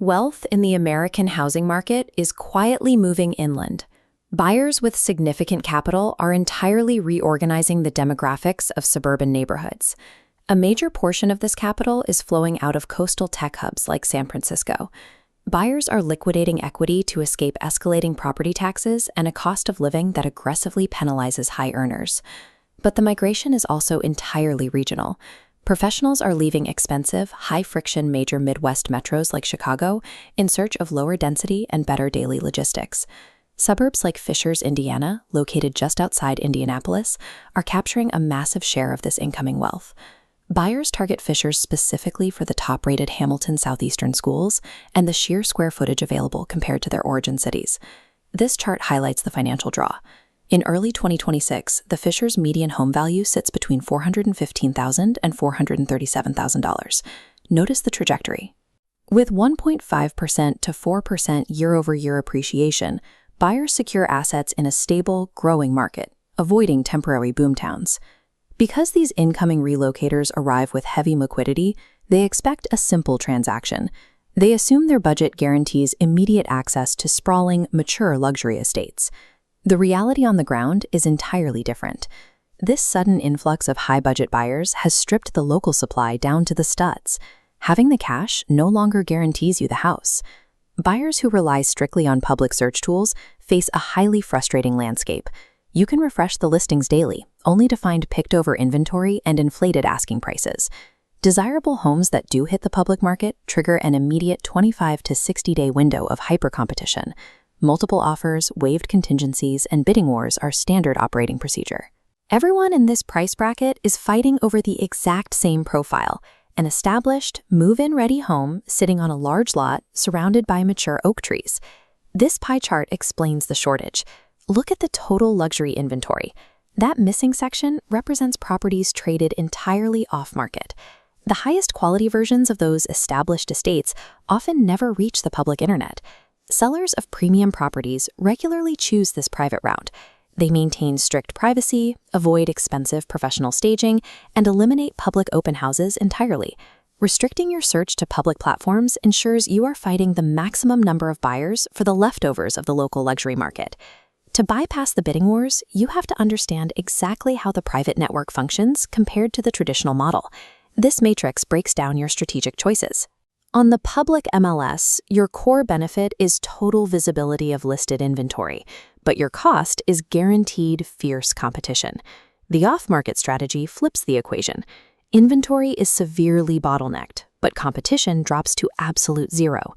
Wealth in the American housing market is quietly moving inland. Buyers with significant capital are entirely reorganizing the demographics of suburban neighborhoods. A major portion of this capital is flowing out of coastal tech hubs like San Francisco. Buyers are liquidating equity to escape escalating property taxes and a cost of living that aggressively penalizes high earners. But the migration is also entirely regional. Professionals are leaving expensive, high-friction major Midwest metros like Chicago in search of lower density and better daily logistics. Suburbs like Fishers, Indiana, located just outside Indianapolis, are capturing a massive share of this incoming wealth. Buyers target Fishers specifically for the top-rated Hamilton Southeastern Schools and the sheer square footage available compared to their origin cities. This chart highlights the financial draw. In early 2026, the Fishers median home value sits between $415,000 and $437,000. Notice the trajectory. With 1.5% to 4% year-over-year appreciation, buyers secure assets in a stable, growing market, avoiding temporary boomtowns. Because these incoming relocators arrive with heavy liquidity, they expect a simple transaction. They assume their budget guarantees immediate access to sprawling, mature luxury estates. The reality on the ground is entirely different. This sudden influx of high-budget buyers has stripped the local supply down to the studs. Having the cash no longer guarantees you the house. Buyers who rely strictly on public search tools face a highly frustrating landscape. You can refresh the listings daily, only to find picked-over inventory and inflated asking prices. Desirable homes that do hit the public market trigger an immediate 25 to 60-day window of hyper-competition. Multiple offers, waived contingencies, and bidding wars are standard operating procedure. Everyone in this price bracket is fighting over the exact same profile, an established, move-in-ready home sitting on a large lot surrounded by mature oak trees. This pie chart explains the shortage. Look at the total luxury inventory. That missing section represents properties traded entirely off-market. The highest quality versions of those established estates often never reach the public internet. Sellers of premium properties regularly choose this private route. They maintain strict privacy, avoid expensive professional staging, and eliminate public open houses entirely. Restricting your search to public platforms ensures you are fighting the maximum number of buyers for the leftovers of the local luxury market. To bypass the bidding wars, you have to understand exactly how the private network functions compared to the traditional model. This matrix breaks down your strategic choices. On the public MLS, your core benefit is total visibility of listed inventory, but your cost is guaranteed fierce competition. The off-market strategy flips the equation. Inventory is severely bottlenecked, but competition drops to absolute zero.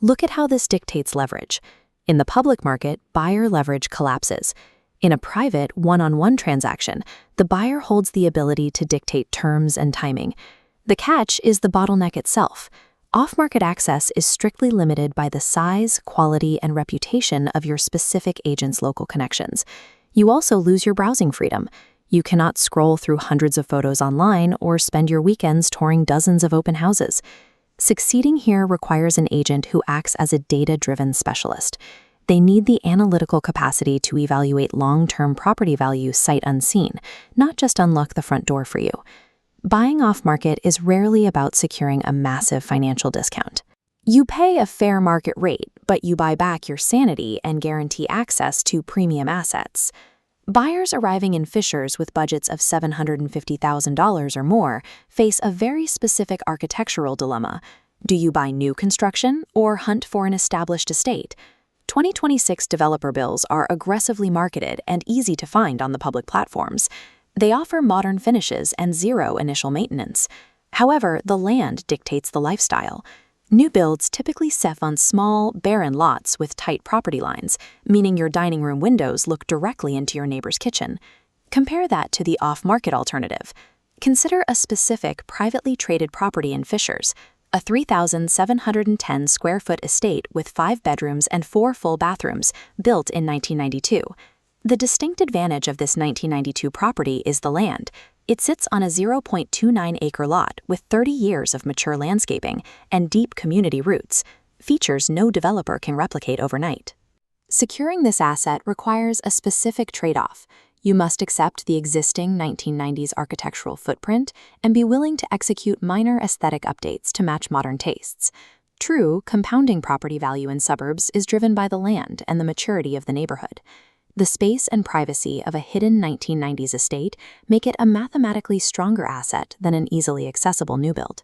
Look at how this dictates leverage. In the public market, buyer leverage collapses. In a private, one-on-one transaction, the buyer holds the ability to dictate terms and timing. The catch is the bottleneck itself. Off-market access is strictly limited by the size, quality, and reputation of your specific agent's local connections. You also lose your browsing freedom. You cannot scroll through hundreds of photos online or spend your weekends touring dozens of open houses. Succeeding here requires an agent who acts as a data-driven specialist. They need the analytical capacity to evaluate long-term property value sight unseen, not just unlock the front door for you. Buying off-market is rarely about securing a massive financial discount. You pay a fair market rate, but you buy back your sanity and guarantee access to premium assets. Buyers arriving in Fishers with budgets of $750,000 or more face a very specific architectural dilemma. Do you buy new construction or hunt for an established estate? 2026 developer bills are aggressively marketed and easy to find on the public platforms. They offer modern finishes and zero initial maintenance. However, the land dictates the lifestyle. New builds typically set on small, barren lots with tight property lines, meaning your dining room windows look directly into your neighbor's kitchen. Compare that to the off-market alternative. Consider a specific privately traded property in Fishers, a 3,710 square foot estate with 5 bedrooms and 4 full bathrooms, built in 1992. The distinct advantage of this 1992 property is the land. It sits on a 0.29-acre lot with 30 years of mature landscaping and deep community roots, features no developer can replicate overnight. Securing this asset requires a specific trade-off. You must accept the existing 1990s architectural footprint and be willing to execute minor aesthetic updates to match modern tastes. True, compounding property value in suburbs is driven by the land and the maturity of the neighborhood. The space and privacy of a hidden 1990s estate make it a mathematically stronger asset than an easily accessible new build.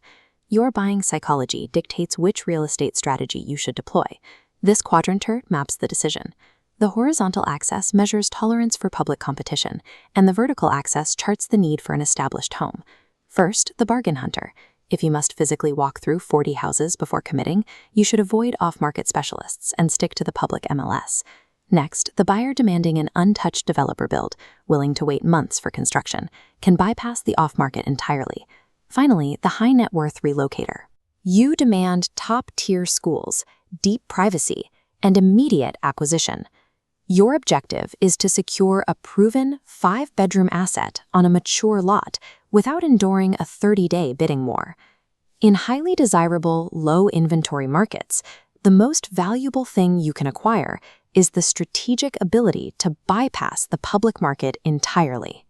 Your buying psychology dictates which real estate strategy you should deploy. This quadranter maps the decision. The horizontal axis measures tolerance for public competition, and the vertical axis charts the need for an established home. First, the bargain hunter. If you must physically walk through 40 houses before committing, you should avoid off-market specialists and stick to the public MLS. Next, the buyer demanding an untouched developer build, willing to wait months for construction, can bypass the off-market entirely. Finally, the high net worth relocator. You demand top-tier schools, deep privacy, and immediate acquisition. Your objective is to secure a proven 5-bedroom asset on a mature lot without enduring a 30-day bidding war. In highly desirable, low-inventory markets, the most valuable thing you can acquire is the strategic ability to bypass the public market entirely.